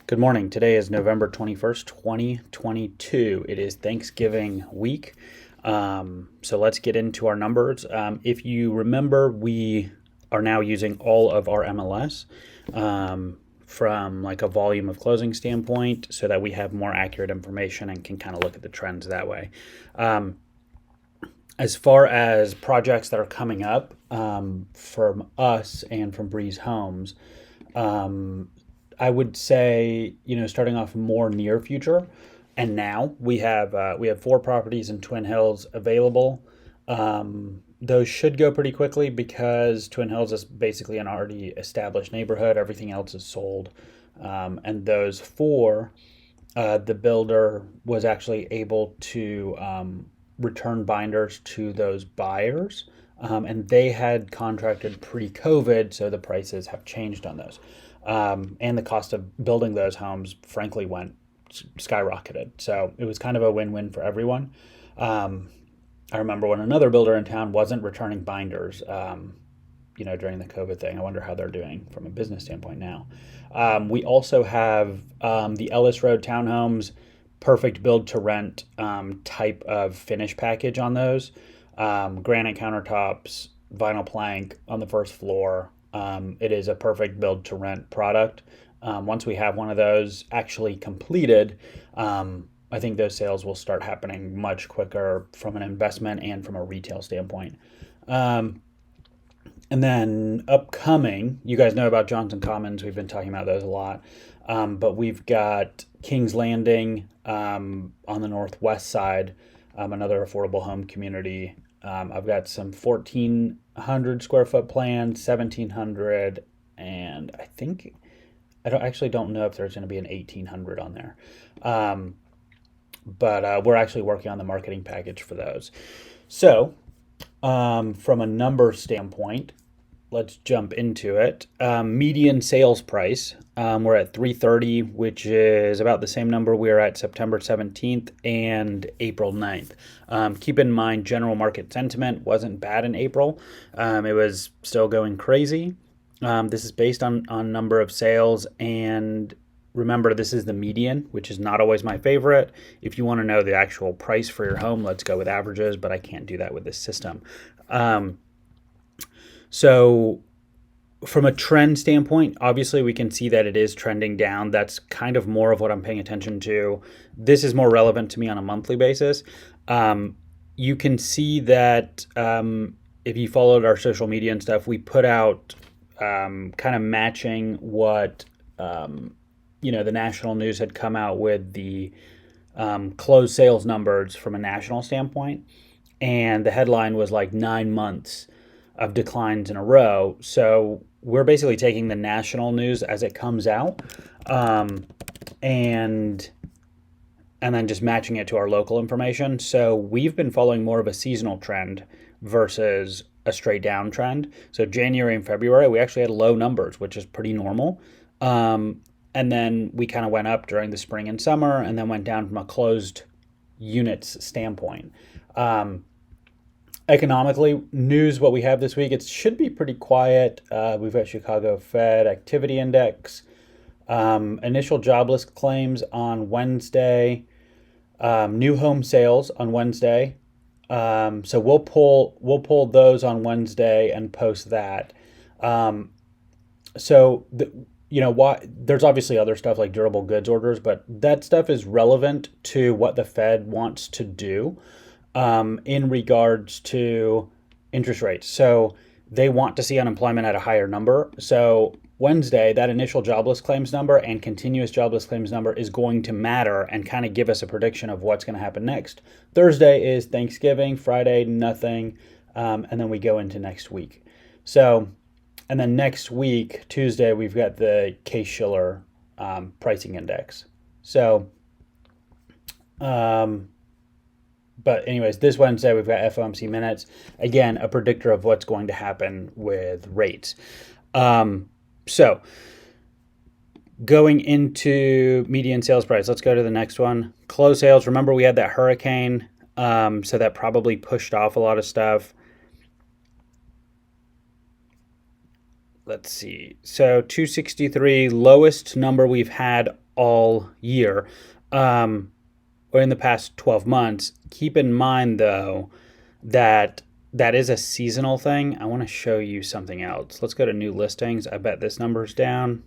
Good morning. Today is November 21st, 2022. It is Thanksgiving week. So let's get into our numbers. If you remember, we are now using all of our MLS from like a volume of closing standpoint so that we have more accurate information and can kind of look at the trends that way. As far as projects that are coming up from us and from Breeze Homes, I would say, starting off more near future, and now we have 4 properties in Twin Hills available. Those should go pretty quickly because Twin Hills is basically an already established neighborhood. Everything else is sold, and those 4, the builder was actually able to return binders to those buyers. And they had contracted pre-COVID, so the prices have changed on those. And the cost of building those homes, frankly, went skyrocketed. So it was kind of a win-win for everyone. I remember when another builder in town wasn't returning binders, during the COVID thing. I wonder how they're doing from a business standpoint now. We also have the Ellis Road townhomes, perfect build to rent type of finish package on those. Granite countertops, vinyl plank on the first floor. It is a perfect build to rent product. Once we have one of those actually completed, I think those sales will start happening much quicker from an investment and from a retail standpoint. And then upcoming, you guys know about Johnson Commons. We've been talking about those a lot. But we've got King's Landing on the northwest side, another affordable home community. I've got some 1,400 square foot plans, 1,700, and I don't know if there's going to be an 1,800 on there. But we're actually working on the marketing package for those. So, from a number standpoint, let's jump into it. Median sales price, we're at 330, which is about the same number we were at September 17th and April 9th. Keep in mind, general market sentiment wasn't bad in April. It was still going crazy. This is based on number of sales, and remember, this is the median, which is not always my favorite. If you want to know the actual price for your home, let's go with averages, but I can't do that with this system. So from a trend standpoint, obviously we can see that it is trending down. That's kind of more of what I'm paying attention to. This is more relevant to me on a monthly basis. You can see that if you followed our social media and stuff, we put out kind of matching what the national news had come out with the closed sales numbers from a national standpoint. And the headline was like 9 months of declines in a row. So we're basically taking the national news as it comes out, and then just matching it to our local information. So we've been following more of a seasonal trend versus a straight down trend. So January and February, we actually had low numbers, which is pretty normal. And then we kind of went up during the spring and summer, and then went down from a closed units standpoint. Economically, news, what we have this week, it should be pretty quiet. We've got Chicago Fed Activity Index, initial jobless claims on Wednesday, new home sales on Wednesday. So we'll pull those on Wednesday and post that. There's obviously other stuff like durable goods orders, but that stuff is relevant to what the Fed wants to do in regards to interest rates. So they want to see unemployment at a higher number. So Wednesday, that initial jobless claims number and continuous jobless claims number is going to matter and kind of give us a prediction of what's going to happen next. Thursday is Thanksgiving, Friday, nothing, and then we go into next week. So, and then next week, Tuesday, we've got the Case-Shiller pricing index. So, but anyways, this Wednesday, we've got FOMC minutes. Again, a predictor of what's going to happen with rates. So going into median sales price, let's go to the next one. Closed sales. Remember, we had that hurricane, so that probably pushed off a lot of stuff. Let's see. So 263, lowest number we've had all year, or in the past 12 months. Keep in mind, though, that that is a seasonal thing. I want to show you something else. Let's go to new listings. I bet this number's down.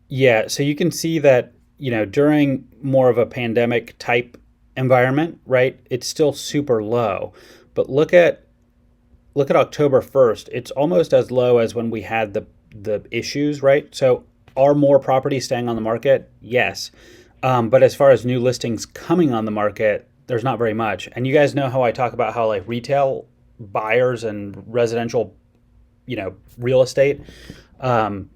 Yeah, so you can see that, during more of a pandemic type environment, right? It's still super low. But look at October 1st. It's almost as low as when we had the issues, right? So are more properties staying on the market? Yes. But as far as new listings coming on the market, there's not very much. And you guys know how I talk about how like retail buyers and residential, real estate, um,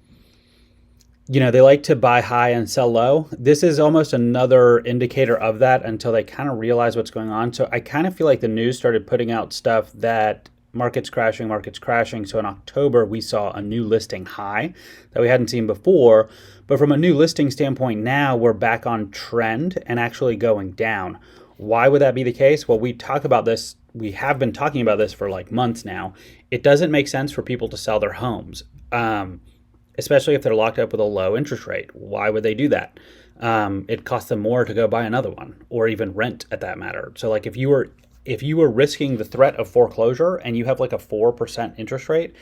they like to buy high and sell low. This is almost another indicator of that until they kind of realize what's going on. So I kind of feel like the news started putting out stuff that market's crashing, market's crashing. So in October, we saw a new listing high that we hadn't seen before. But from a new listing standpoint, now we're back on trend and actually going down. Why would that be the case? Well, we talk about this. We have been talking about this for like months now. It doesn't make sense for people to sell their homes. Especially if they're locked up with a low interest rate. Why would they do that? It costs them more to go buy another one, or even rent at that matter. So like if you were risking the threat of foreclosure and you have like a 4% interest rate,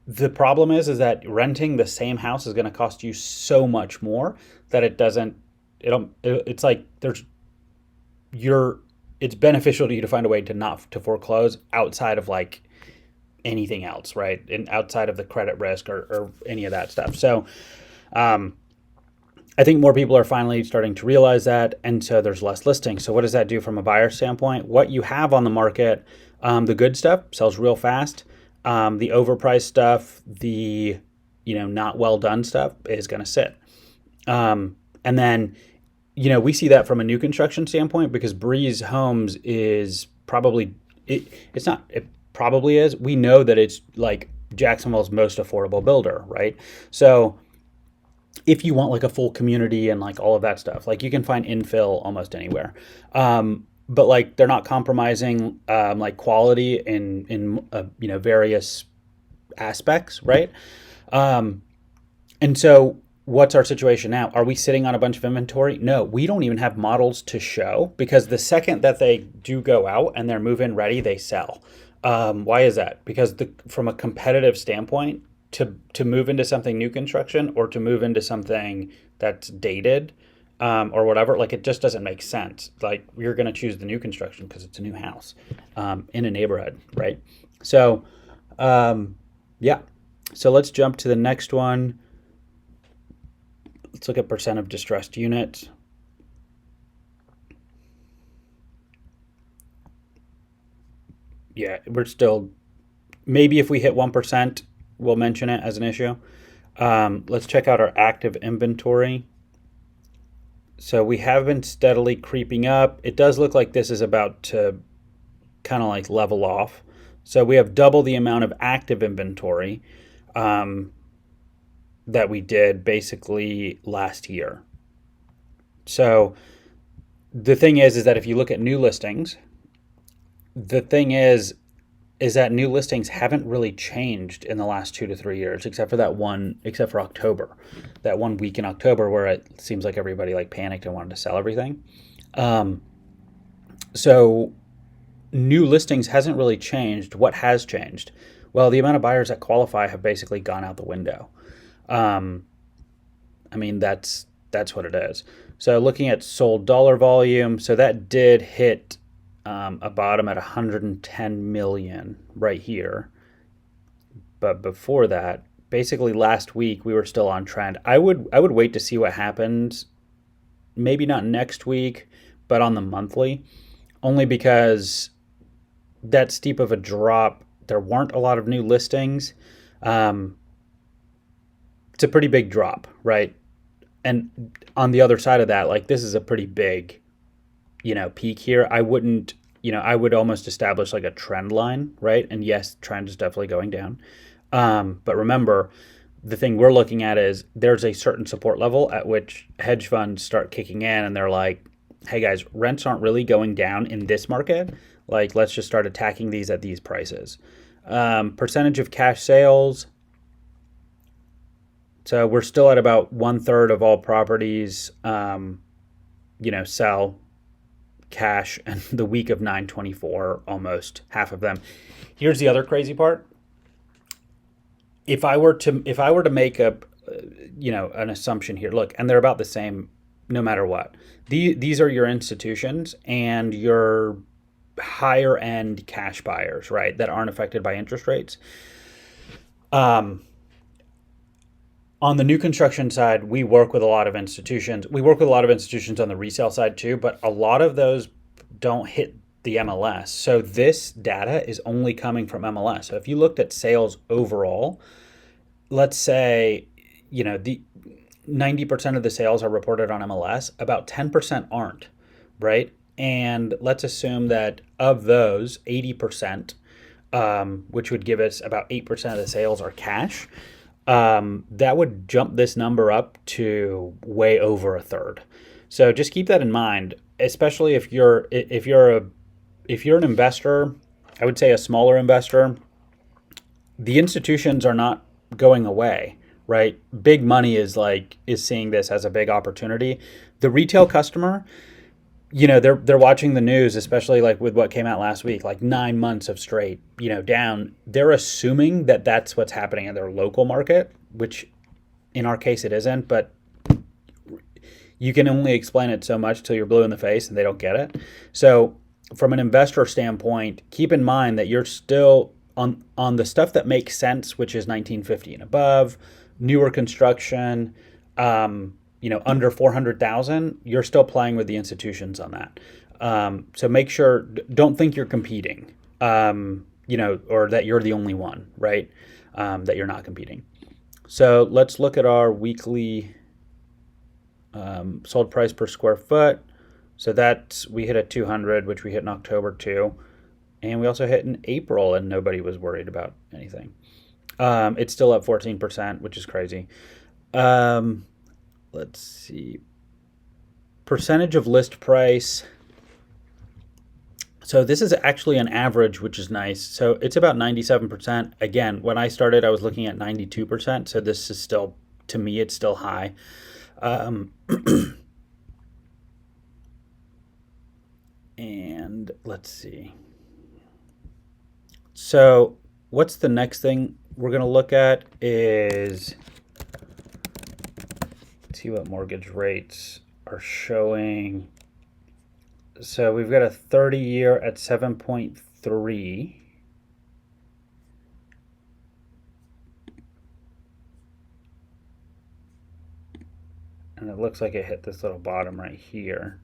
the problem is that renting the same house is going to cost you so much more that it's like it's beneficial to you to find a way to not to foreclose outside of like anything else, right? And outside of the credit risk or any of that stuff. So I think more people are finally starting to realize that, and so there's less listings. So what does that do from a buyer standpoint? What you have on the market, the good stuff sells real fast. The overpriced stuff, the not well done stuff is going to sit. And then we see that from a new construction standpoint because Breeze Homes is probably it's not. It probably is. We know that it's like Jacksonville's most affordable builder, right? So if you want like a full community and like all of that stuff, like you can find infill almost anywhere. But like they're not compromising like quality in various aspects, right? And so what's our situation now? Are we sitting on a bunch of inventory? No, we don't even have models to show because the second that they do go out and they're move-in ready, they sell. Why is that? Because from a competitive standpoint, to move into something new construction or to move into something that's dated or whatever, like it just doesn't make sense. Like you're going to choose the new construction because it's a new house in a neighborhood, right? So, yeah. So let's jump to the next one. Let's look at percent of distressed units. Yeah, we're still, maybe if we hit 1%, we'll mention it as an issue. Let's check out our active inventory. So we have been steadily creeping up. It does look like this is about to kind of like level off. So we have double the amount of active inventory that we did basically last year. So the thing is that if you look at new listings, the thing is that new listings haven't really changed in the last 2 to 3 years, except for October, that 1 week in October where it seems like everybody like panicked and wanted to sell everything. So new listings hasn't really changed. What has changed? Well, the amount of buyers that qualify have basically gone out the window. I mean, that's what it is. So looking at sold dollar volume, so that did hit a bottom at 110 million right here. But before that, basically last week we were still on trend. I would wait to see what happens. Maybe not next week, but on the monthly, only because that steep of a drop, there weren't a lot of new listings. It's a pretty big drop, right? And on the other side of that, like this is a pretty big peak here. I would almost establish like a trend line, right? And yes, trend is definitely going down. But remember, the thing we're looking at is there's a certain support level at which hedge funds start kicking in and they're like, hey guys, rents aren't really going down in this market. Like, let's just start attacking these at these prices. Percentage of cash sales. So we're still at about one third of all properties, sell cash, and the week of 9/24, almost half of them. Here's the other crazy part. If I were to make up, an assumption here, look, and they're about the same no matter what. These are your institutions and your higher end cash buyers, right, that aren't affected by interest rates. Um, on the new construction side, we work with a lot of institutions. We work with a lot of institutions on the resale side too, but a lot of those don't hit the MLS. So this data is only coming from MLS. So if you looked at sales overall, let's say, the 90% of the sales are reported on MLS, about 10% aren't, right? And let's assume that of those, 80%, which would give us about 8% of the sales are cash. That would jump this number up to way over a third. So just keep that in mind, especially if you're an investor. I would say a smaller investor. The institutions are not going away, right? Big money is seeing this as a big opportunity. The retail customer, they're watching the news, especially like with what came out last week, like 9 months of straight, down. They're assuming that that's what's happening in their local market, which in our case it isn't, but you can only explain it so much till you're blue in the face and they don't get it. So from an investor standpoint, keep in mind that you're still on the stuff that makes sense, which is 1950 and above, newer construction, under 400,000, you're still playing with the institutions on that. So make sure, don't think you're competing, or that you're the only one, right? That you're not competing. So let's look at our weekly sold price per square foot. So we hit at 200, which we hit in October too. And we also hit in April, and nobody was worried about anything. It's still up 14%, which is crazy. Let's see. Percentage of list price. So this is actually an average, which is nice. So it's about 97%. Again, when I started, I was looking at 92%. So this is still, to me, it's still high. And let's see. So what's the next thing we're going to look at is, let's see what mortgage rates are showing. So we've got a 30-year at 7.3. And it looks like it hit this little bottom right here.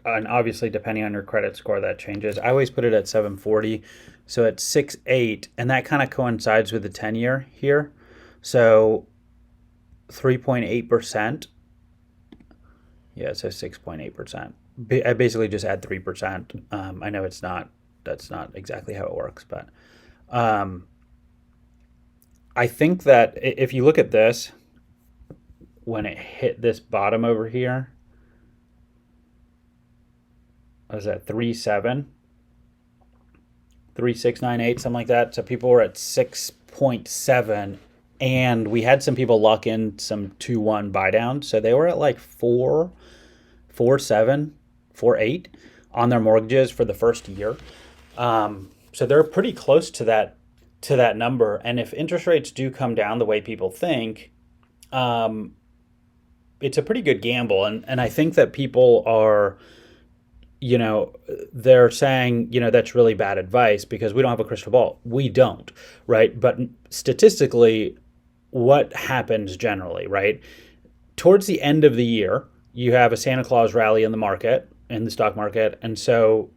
And obviously, depending on your credit score, that changes. I always put it at 740. So it's 6.8, and that kind of coincides with the 10-year here. So 3.8%. Yeah, so 6.8%. I basically just add 3%. I know that's not exactly how it works, but I think that if you look at this, when it hit this bottom over here, what was that, 3.7, 3.698, something like that. So people were at 6.7, and we had some people lock in some 2-1 buy down. So they were at like 4.7, 4.8 on their mortgages for the first year. So they're pretty close to that number. And if interest rates do come down the way people think, it's a pretty good gamble. And I think that people are, they're saying, that's really bad advice because we don't have a crystal ball. We don't, right? But statistically, what happens generally, right? Towards the end of the year, you have a Santa Claus rally in the stock market. And so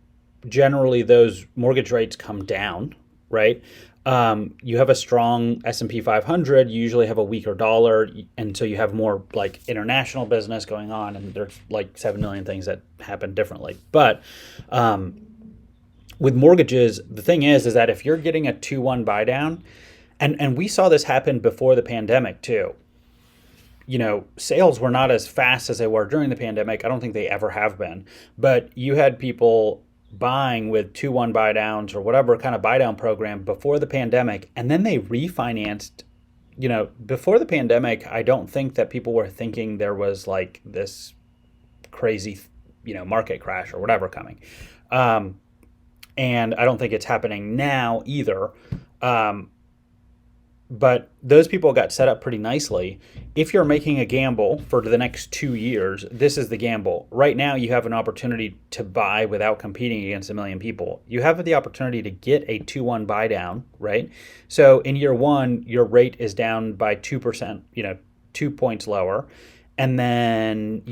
generally those mortgage rates come down, right? You have a strong S&P 500, you usually have a weaker dollar, and so you have more like international business going on, and there's like 7 million things that happen differently. But with mortgages, the thing is that if you're getting a 2-1 buy down, and we saw this happen before the pandemic too. Sales were not as fast as they were during the pandemic. I don't think they ever have been. But you had people buying with 2-1 buy downs or whatever kind of buy down program before the pandemic, and then they refinanced. Before the pandemic, I don't think that people were thinking there was like this crazy, market crash or whatever coming. And I don't think it's happening now either. But those people got set up pretty nicely. If you're making a gamble for the next 2 years, this is the gamble. Right now, you have an opportunity to buy without competing against a million people. You have the opportunity to get a 2-1 buy down, right? So in year one, your rate is down by 2%, 2 points lower. And then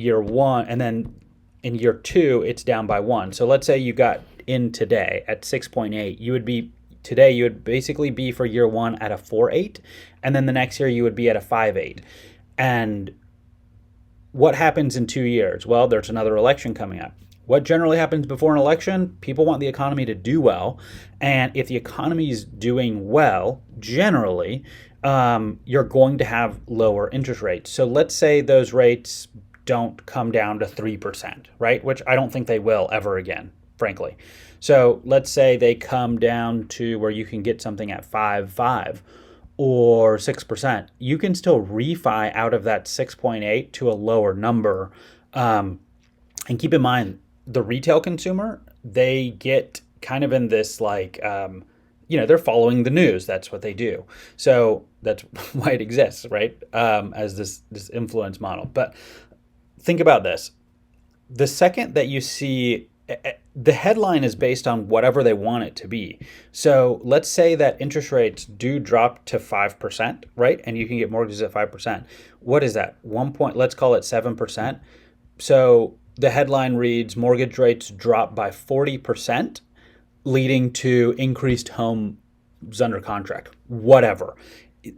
in year two, it's down by 1. So let's say you got in today at 6.8, you would basically be for year one at a 4.8, and then the next year you would be at a 5.8. And what happens in 2 years? Well, there's another election coming up. What generally happens before an election? People want the economy to do well, and if the economy is doing well, generally, you're going to have lower interest rates. So let's say those rates don't come down to 3%, right? Which I don't think they will ever again, frankly. So let's say they come down to where you can get something at 5.5 or 6%. You can still refi out of that 6.8 to a lower number. And keep in mind, the retail consumer, they get kind of in this like, they're following the news. That's what they do. So that's why it exists, right? As this influence model. But think about this. The second that you see, the headline is based on whatever they want it to be. So let's say that interest rates do drop to 5%, right? And you can get mortgages at 5%. What is that? Let's call it 7%. So the headline reads, mortgage rates drop by 40%, leading to increased homes under contract, whatever.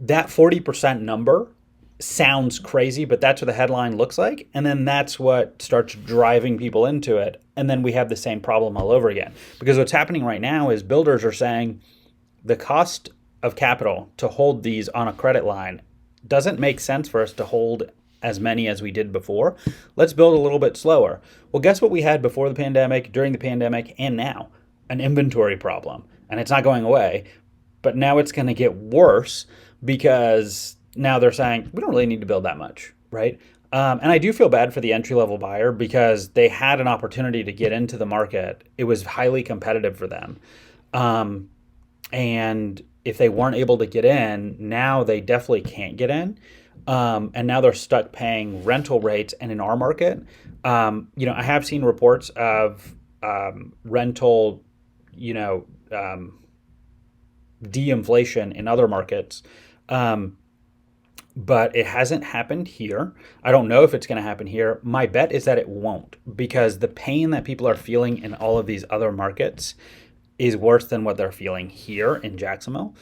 That 40% number sounds crazy, but that's what the headline looks like. And then that's what starts driving people into it. And then we have the same problem all over again. Because what's happening right now is builders are saying the cost of capital to hold these on a credit line doesn't make sense for us to hold as many as we did before. Let's build a little bit slower. Well, guess what we had before the pandemic, during the pandemic, and now? An inventory problem. And it's not going away. But now it's going to get worse because now they're saying, we don't really need to build that much, right? And I do feel bad for the entry-level buyer because they had an opportunity to get into the market. It was highly competitive for them. And if they weren't able to get in, now they definitely can't get in. And now they're stuck paying rental rates. And in our market, I have seen reports of rental, de-inflation in other markets. But it hasn't happened here. I don't know if it's going to happen here. My bet is that it won't, because the pain that people are feeling in all of these other markets is worse than what they're feeling here in Jacksonville,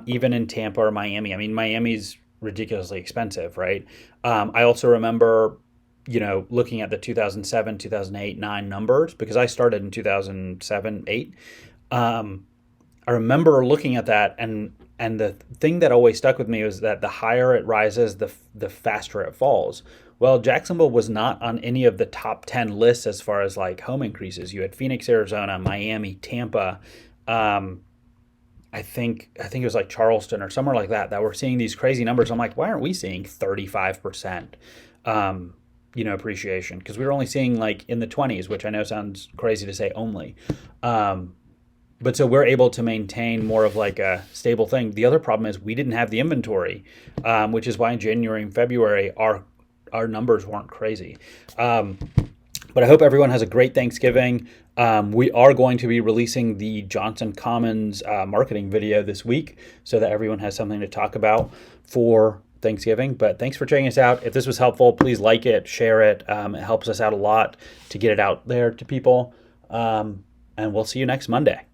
even in Tampa or Miami. I mean, Miami's ridiculously expensive, right? I also remember, looking at the 2007, 2008, 9 numbers, because I started in 2007, 8. I remember looking at that, and the thing that always stuck with me was that the higher it rises, the faster it falls. Well, Jacksonville was not on any of the top 10 lists as far as like home increases. You had Phoenix, Arizona, Miami, Tampa. I think it was like Charleston or somewhere like that were seeing these crazy numbers. I'm like, why aren't we seeing 35%, appreciation? Because we were only seeing like in the 20s, which I know sounds crazy to say only. But so we're able to maintain more of like a stable thing. The other problem is we didn't have the inventory, which is why in January and February our numbers weren't crazy. But I hope everyone has a great Thanksgiving. We are going to be releasing the Johnson Commons marketing video this week so that everyone has something to talk about for Thanksgiving. But thanks for checking us out. If this was helpful, please like it, share it. It helps us out a lot to get it out there to people. And we'll see you next Monday.